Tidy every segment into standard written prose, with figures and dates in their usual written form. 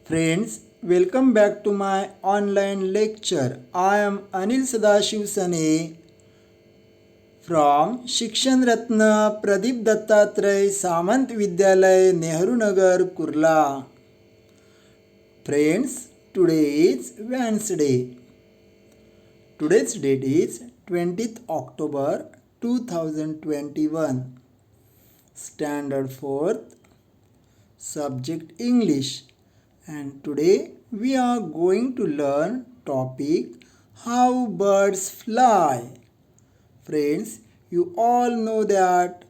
Friends, welcome back to my online lecture. I am Anil Sadashiv Sane from Shikshan Ratna Pradeep Dattatray Samant Vidyalay Nehru Nagar Kurla. Friends, today is Wednesday. Today's date is 20th October 2021. Standard 4th, subject English. And today we are going to learn topic how birds fly. Friends, you all know that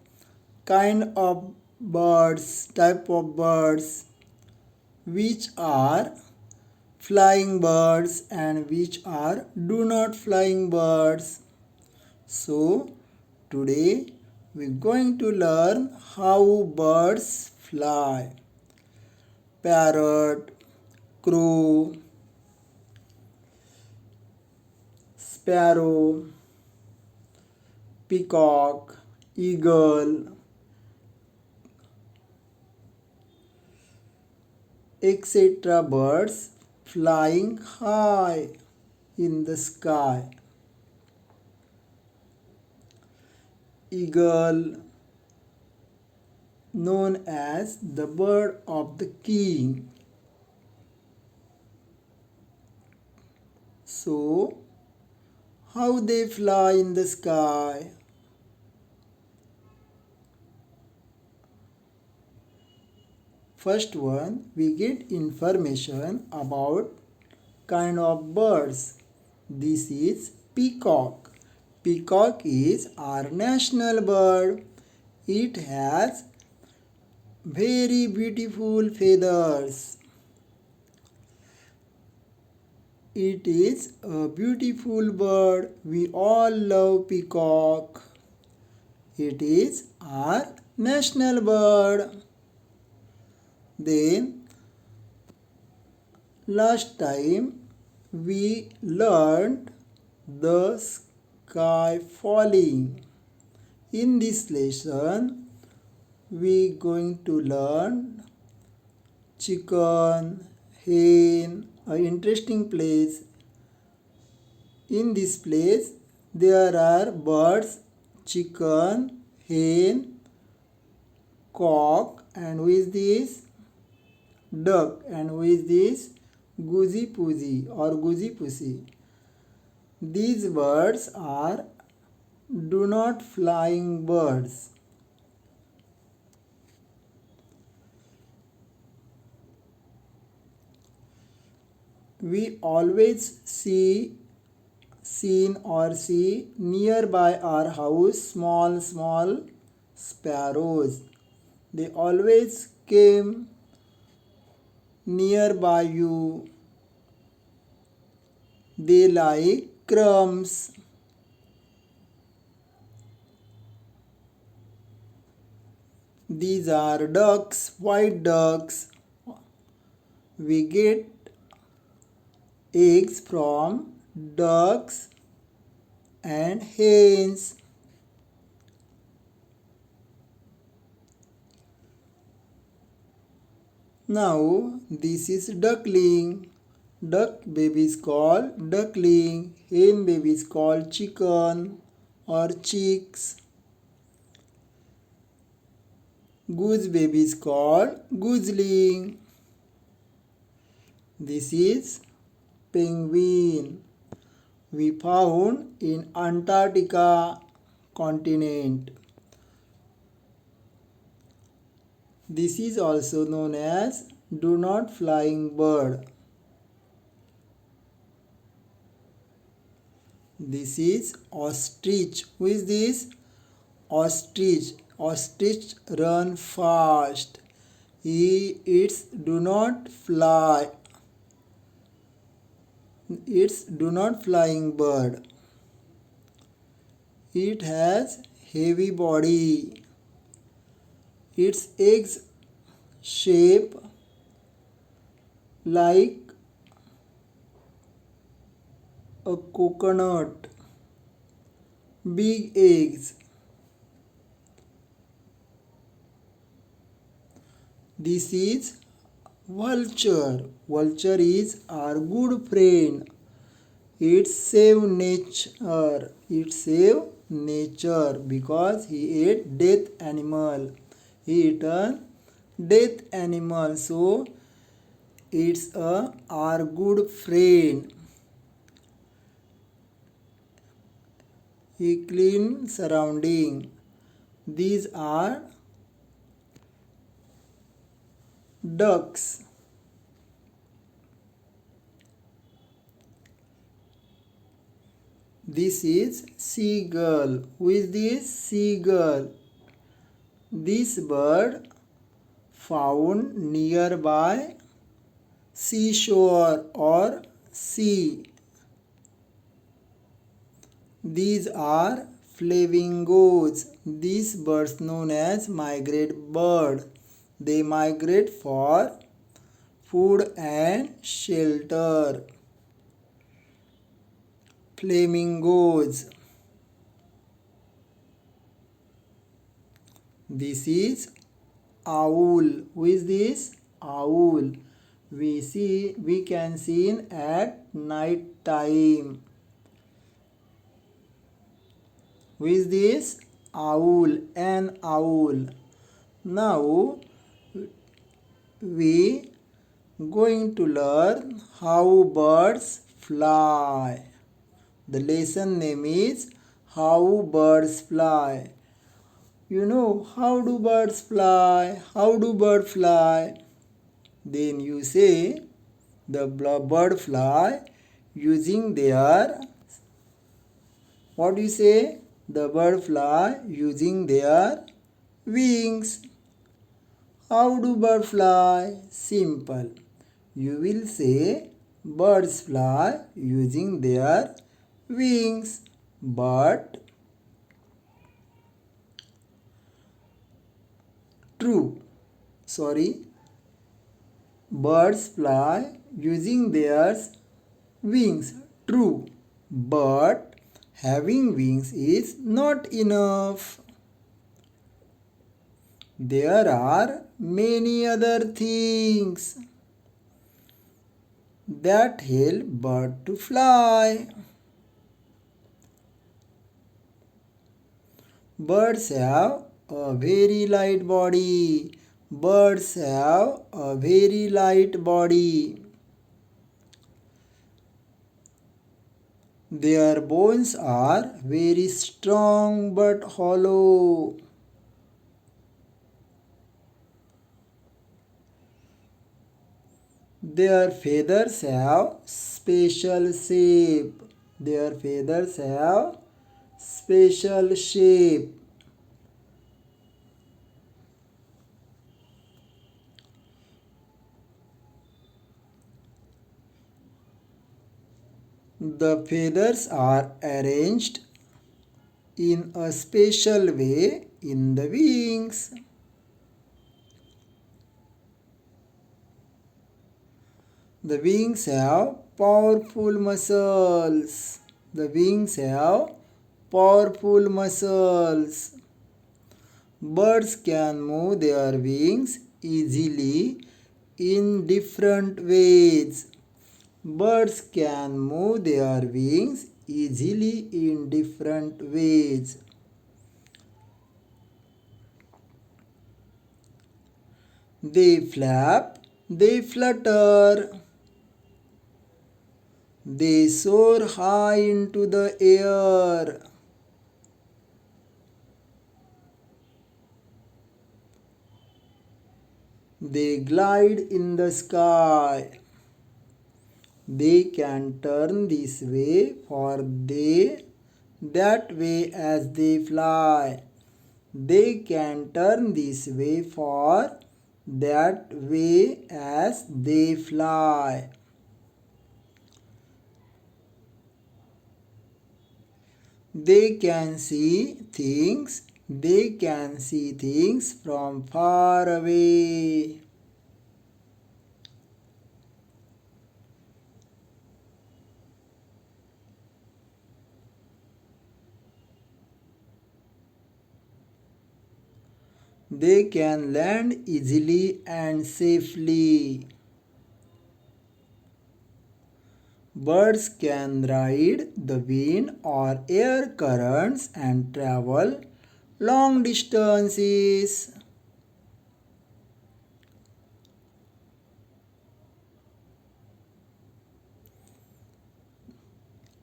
kind of birds, type of birds which are flying birds and which are do not flying birds. So today we're going to learn how birds fly. Parrot, crow, sparrow, peacock, eagle, etc. birds flying high in the sky. Eagle, known as the bird of the king. So, how they fly in the sky? First one, we get information about kind of birds. This is peacock. Peacock is our national bird. It has very beautiful feathers. It is a beautiful bird. We all love peacock. It is our national bird. Then last time we learned the sky falling. In this lesson we going to learn chicken, hen, an interesting place. In this place there are birds, chicken, hen, cock, and who is this? Duck. And who is this? Goosey Poosey or Goosey Pussy. These birds are do not flying birds. We always see nearby our house small sparrows. They always came nearby you. They like crumbs. These are ducks, white ducks. We get eggs from ducks and hens. Now this is duckling. Duck baby is called duckling. Hen baby is called chicken or chicks. Goose baby is called gooseling. This is penguin. We found in Antarctica continent. This is also known as do not flying bird. This is ostrich. Who is this? Ostrich. Ostrich run fast. It's do not fly. It's do not flying bird. It has heavy body. Its eggs shape like a coconut. Big eggs. This is Vulture. Vulture is our good friend. It save nature. It save nature because he ate dead animal. He eaten dead animal. So it's our good friend. He clean surrounding. These are ducks. This is seagull. Who is this? Seagull. This bird found nearby seashore or sea. These are flamingos. These birds known as migrate bird. They migrate for food and shelter. Flamingos. This is owl. Who is this? Owl. We can see it at night time. Who is this? Owl. An owl. Now we going to learn how birds fly. The lesson name is How Birds Fly. You know, how do birds fly? How do birds fly? Then you say the bird fly using their, what do you say? The bird fly using their wings. How do birds fly? Simple. You will say birds fly using their wings. But true. Sorry. Birds fly using their wings. True. But having wings is not enough. There are many other things that help bird to fly. Birds have a very light body. Birds have a very light body. Their bones are very strong but hollow. Their feathers have special shape. Their feathers have special shape. The feathers are arranged in a special way in the wings. The wings have powerful muscles. The wings have powerful muscles. Birds can move their wings easily in different ways. Birds can move their wings easily in different ways. They flap, they flutter. They soar high into the air. They glide in the sky. They can turn this way for that way as they fly. They can turn this way for that way as they fly. They can see things. They can see things from far away. They can land easily and safely. Birds can ride the wind or air currents and travel long distances.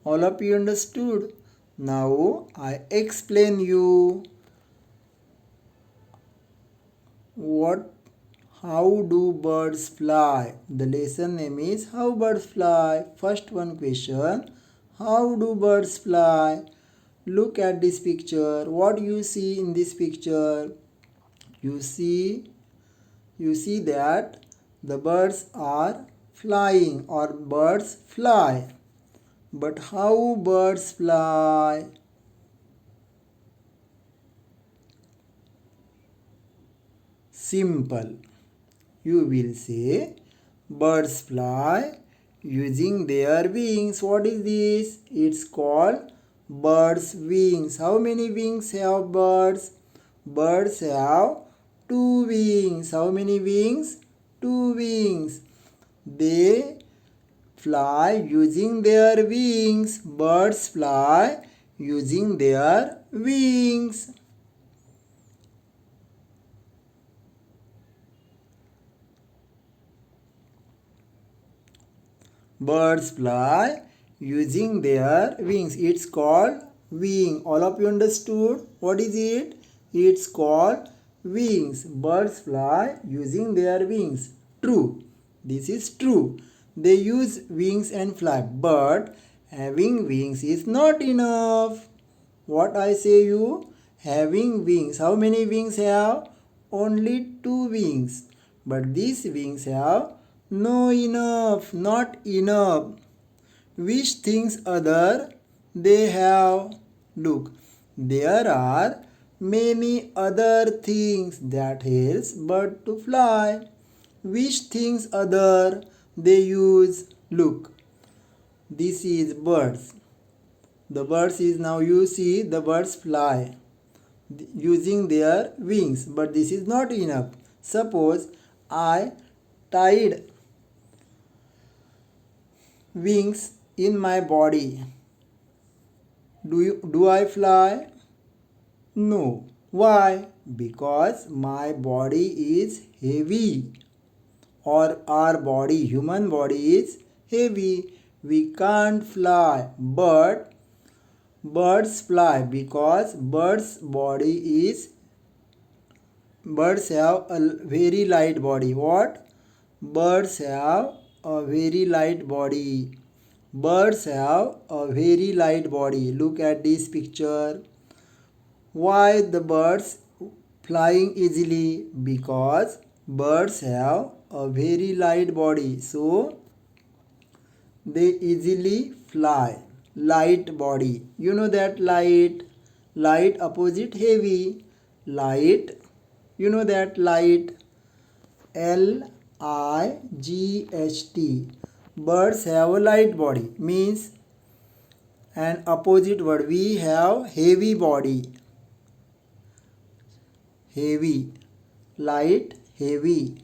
All of you understood? Now I explain you what how do birds fly. The lesson name is how birds fly. First one question, how do birds fly? Look at this picture. What you see in this picture? You see that the birds are flying or birds fly. But how birds fly? Simple. You will say birds fly using their wings. What is this? It's called birds' wings. How many wings have birds? Birds have two wings. How many wings? Two wings. They fly using their wings. Birds fly using their wings. Birds fly using their wings. It's called wing. All of you understood? What is it? It's called wings. Birds fly using their wings. True. This is true. They use wings and fly. But having wings is not enough. What I say you? Having wings. How many wings have? Only two wings. But these wings have no enough, not enough. Which things other they have? Look, there are many other things that helps bird to fly. Which things other they use? Look, this is birds. The birds is now you see the birds fly using their wings, but this is not enough. Suppose I tied wings in my body. Do I fly? No. Why? Because my body is heavy, or our body, human body is heavy. We can't fly, but birds fly because birds have a very light body. What? Birds have a very light body. Birds have a very light body. Look at this picture. Why the birds flying easily? Because birds have a very light body. So they easily fly. Light body. You know that light. Light opposite heavy. Light. You know that light. Light. Birds have a light body. Means an opposite word. We have heavy body. Heavy. Light, heavy.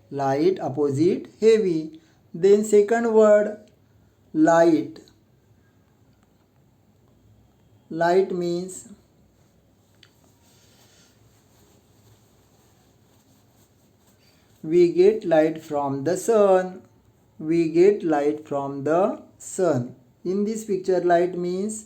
Light opposite heavy. Then second word, light. Light means we get light from the sun. We get light from the sun. In this picture, light means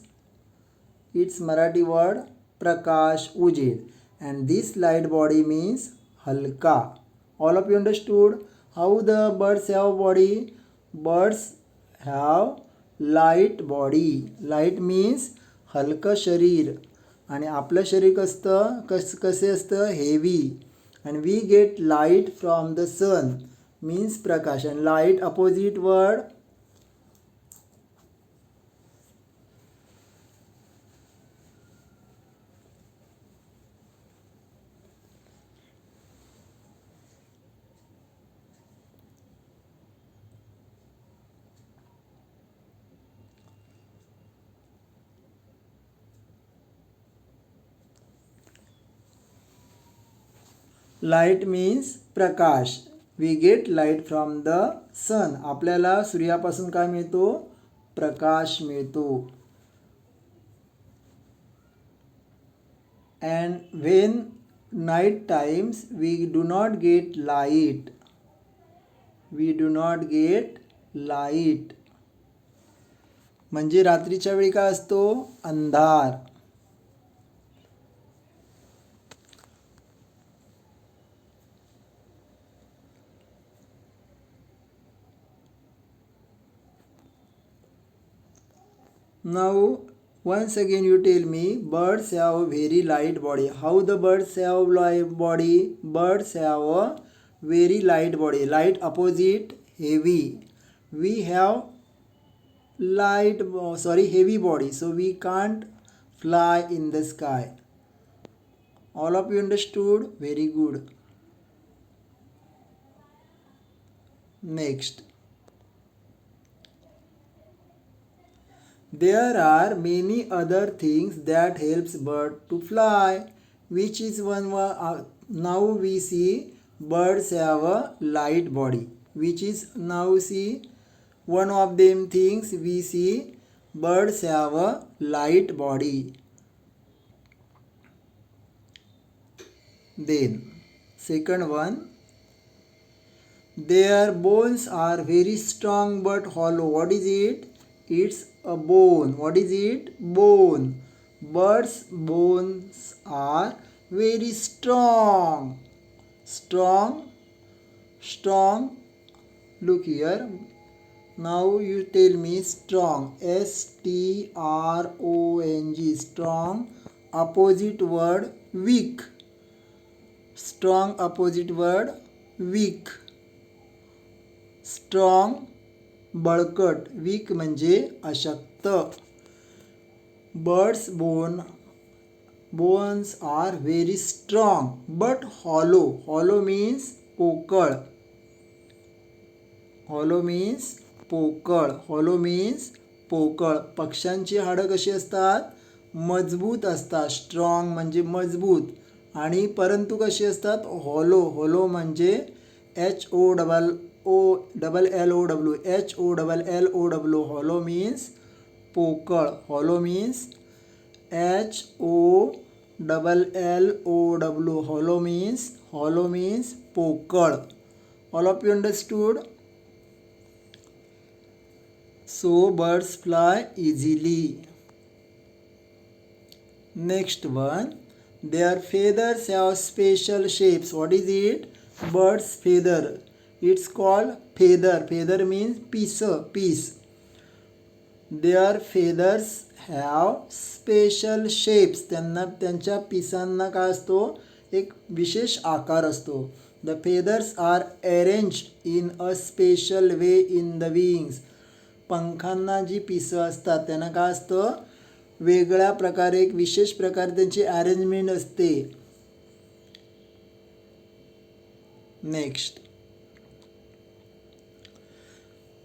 its Marathi word prakash, ujed, and this light body means halka. All of you understood how the birds have body? Birds have light body. Light means हलकं शरीर आणि आपलं शरीर कसे असतं heavy. And we get light from the sun means prakash, and light opposite word light means prakash. We get light from the sun. आपल्याला सूर्यापासून काय मिळतो? प्रकाश मिळतो. And when night times we do not get light. We do not get light म्हणजे रात्रीच्या वेळी काय असतो? अंधार. Now once again you tell me, birds have a very light body. How the birds have light body? Birds have a very light body. Light opposite heavy. We have heavy body, so we can't fly in the sky. All of you understood? Very good. Next, there are many other things that helps bird to fly. Which is one? Now we see birds have a light body. Which is now see one of them things we see birds have a light body. Then second one, their bones are very strong but hollow. What is it? It's a bone. What is it? Bone. Birds' bones are very strong. Strong. Look here. Now you tell me strong. strong. Strong. Opposite word weak. Strong opposite word weak. Strong बळकट. Weak म्हणजे अशक्त. Birds bones are very strong but hollow. Hollow means पोकळ. Hollow means पोकळ. पक्ष्यांची हाडं कशी असतात? मजबूत असतात. स्ट्रॉंग म्हणजे मजबूत आणि परंतु कशी असतात? हॉलो म्हणजे HOLLOW. हॉलो मीन्स पोकळ. Hollow means HOLLOW. Hollow means पोकळ. All of you understood? So birds fly easily. Next one, their feathers have special shapes. What is it? Bird's feather. It's called feather. Feather means piece. Their feathers have special shapes. त्यांच्या पिसांना काय असतो? एक विशेष आकार असतो. The feathers are arranged in a special way in the wings. पंखांना जी पिसं असतात त्यांना काय असतं? वेगळ्या प्रकारे एक विशेष प्रकारे त्यांची अरेंजमेंट असते. Next,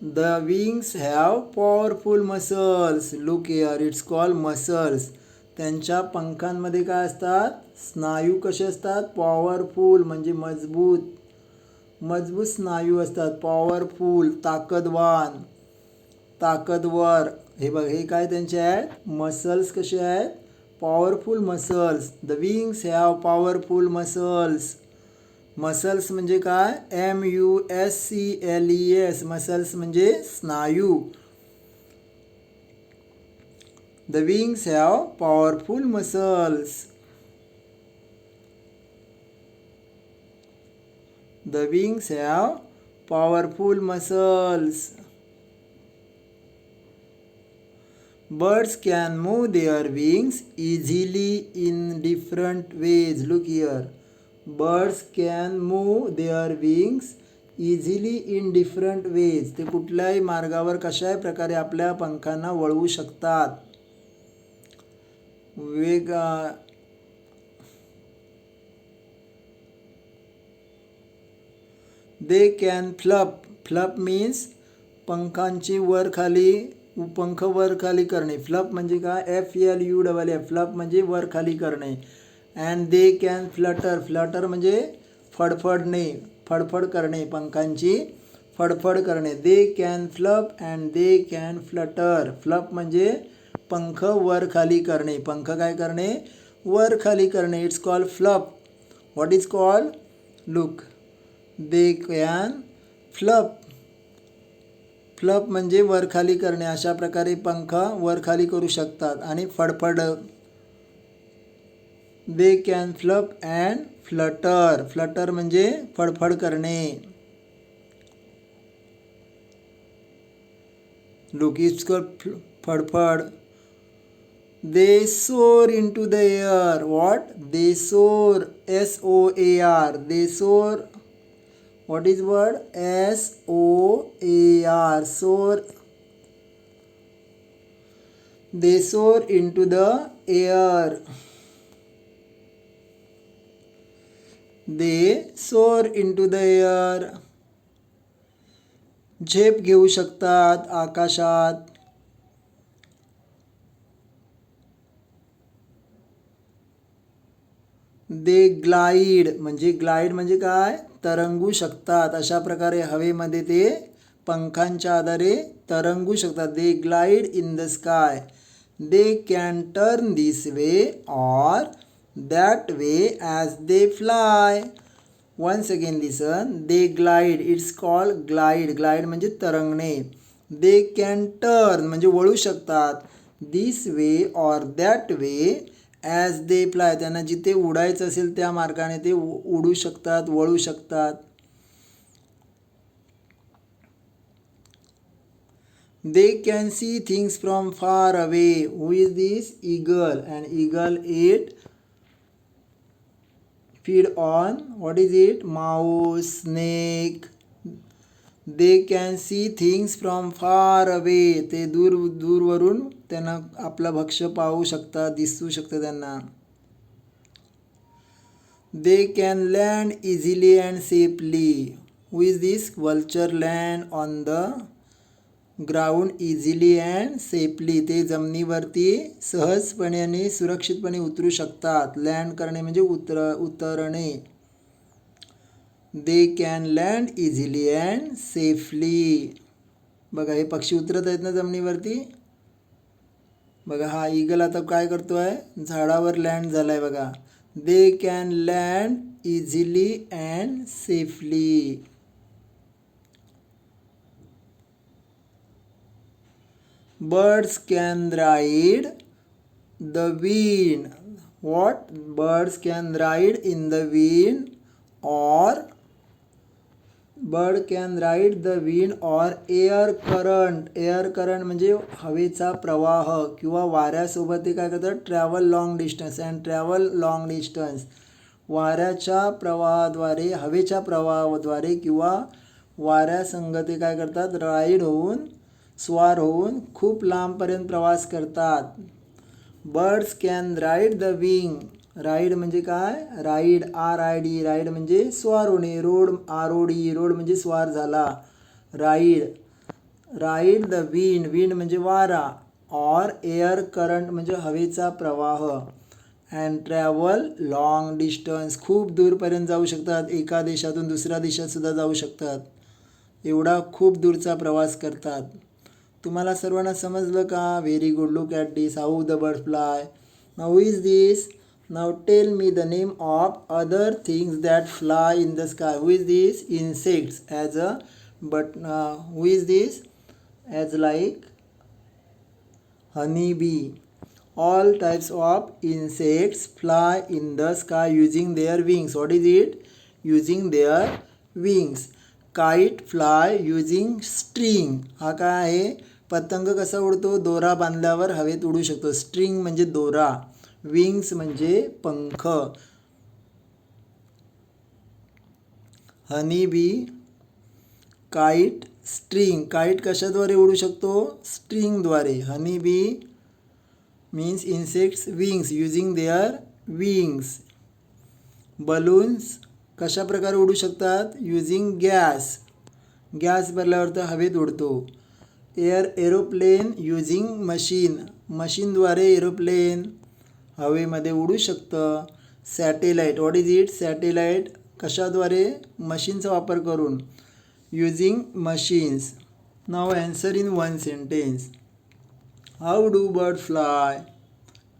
the wings have powerful muscles. Look here, it's called muscles. त्यांच्या पंखांमध्ये काय असतात? स्नायू कसे असतात? पॉवरफुल म्हणजे मजबूत स्नायू असतात. पॉवरफुल ताकदवर. हे बघ, हे काय त्यांचे आहेत? मसल्स. कसे आहेत? Powerful muscles. The wings have powerful muscles. Muscles म्हणजे काय? MUSCLES. मसल्स म्हणजे स्नायू. The wings have powerful muscles. The wings have powerful muscles. Birds can move their wings easily in different ways. Look here. Birds can move their wings easily in different ways. ते कुठल्याही मार्गावर कशाही प्रकारे आपल्या पंखांना वळवू शकतात. They can flap. Flap means पंखांची पंख वर खाली करणे. फ्लप म्हणजे काय? FLUFF. फ्लप म्हणजे वर खाली करणे. And they can Flutter. Flutter म्हणजे फडफडणे. फडफड करणे, पंखांची फडफड करणे. दे can flap and they can Flutter. Flop म्हणजे पंख वर खाली करणे. पंख काय करणे? वर खाली करणे. It's called flop. What is called? Look, they can flop. Flop म्हणजे वर खाली करणे. अशा प्रकारे पंख वर खाली करू शकतात. आणि फडफड, they can flap and flutter. Flutter म्हणजे फडफड करणे. लुक, इट्स कॉल्ड फडफड. They soar into the air. What? They soar. S-O-A-R. They soar. What is word? S-O-A-R. Soar. They soar into the air. They soar into the air. झेप घेऊ शकतात आकाशात. दे glide म्हणजे glide म्हणजे काय? तरंगू शकतात. अशा प्रकारे हवेमध्ये ते पंखांच्या आधारे तरंगू शकतात. They glide in the sky. They can turn this way or that way as they fly. Once again listen. They glide. It's called glide. Glide म्हणजे तरंगणे. दे कॅन टर्न म्हणजे वळू शकतात. This way or that way as they fly. त्यांना जिथे उडायचं असेल त्या मार्गाने ते उडू शकतात, वळू शकतात. They can see things from far away. Who is this? Eagle. And eagle it feed on, what is it? Mouse, snake. They can see things from far away. ते दूरवरून त्यांना आपला भक्ष्य पाहू शकतात, दिसू शकतं त्यांना. They can land easily and safely. Who is this? Vulture land on the ground easily and safely. ते जमिनीवरती सहजपणे आणि सुरक्षितपणे उतरू शकतात. लँड करणे म्हणजे उतरणे. They can land easily and safely. बघा हे पक्षी उतरत आहेत ना जमिनीवरती. बघा हा ईगल आता काय करतोय? झाडावर लँड झालाय बघा. दे can land easily and safely. Birds can ride the wind. What? Birds can ride in the wind or bird can ride the wind or air current. Air current म्हणजे हवेचा प्रवाह किंवा वाऱ्यासोबत ते काय करतात? Travel long distance and travel long distance. वाऱ्याच्या प्रवाहाद्वारे, हवेच्या प्रवाहाद्वारे किंवा वाऱ्यासंग ते काय करतात? राईड होऊन, स्वार होऊन खूप लांबपर्यंत प्रवास करतात. Birds can ride the wing. Ride म्हणजे काय? Ride, RID. राईड म्हणजे स्वार होणे. Road, ROD. रोड म्हणजे स्वार झाला. Ride. Ride the wind. Wind म्हणजे वारा. ऑर एअर करंट म्हणजे हवेचा प्रवाह. And travel long distance. खूप दूरपर्यंत जाऊ शकतात. एका देशातून दुसऱ्या देशात सुद्धा जाऊ शकतात. एवढा खूप दूरचा प्रवास करतात. तुम्हाला सर्वांना समजलं का? Very good. Look at this. How the bird fly. Now is this. Now tell me the name of other things that fly in the sky. Who is this? Insects. As a but who is this? As like honey bee. All types of insects fly in the sky using their wings. What is it? Using their wings. Kite fly using string. हा काय आहे? पतंग कसा उडतो? दोरा बांधल्यावर हवेत उडू शकतो. स्ट्रिंग म्हणजे दोरा. विंग्स म्हणजे पंख. Honey bee, kite, string. Kite कशाद्वारे उडू शकतो? स्ट्रिंगद्वारे. Honey bee means insects wings using their wings. Balloons कशा प्रकारे उडू शकतात? Using gas. गॅस भरल्यावर तर हवेत उडतो. Aeroplane using machine. मशीनद्वारे एरोप्लेन हवेमध्ये उडू शकतं. Satellite. What is it? Satellite कशाद्वारे? मशीनचा वापर करून. Using machines. Now answer in one sentence. How do bird fly?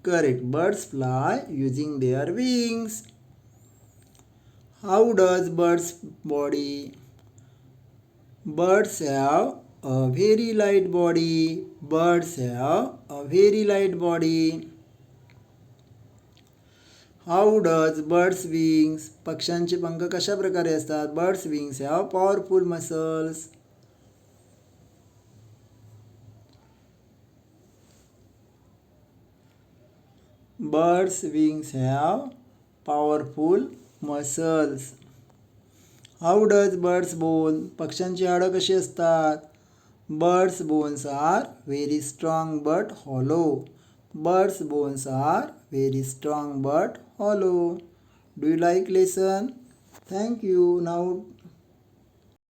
Correct. Birds fly using their wings. How does birds body? Birds have a very light body. Birds have a very light body. How does birds wings? पक्ष्यांचे पंख कशा प्रकारे असतात? Birds wings have powerful muscles. Birds wings have powerful muscles. How does birds bone? पक्ष्यांची हाडं कशी असतात? Birds bones are very strong but hollow. Birds bones are very strong but hollow. Do you like lesson? Thank you. Now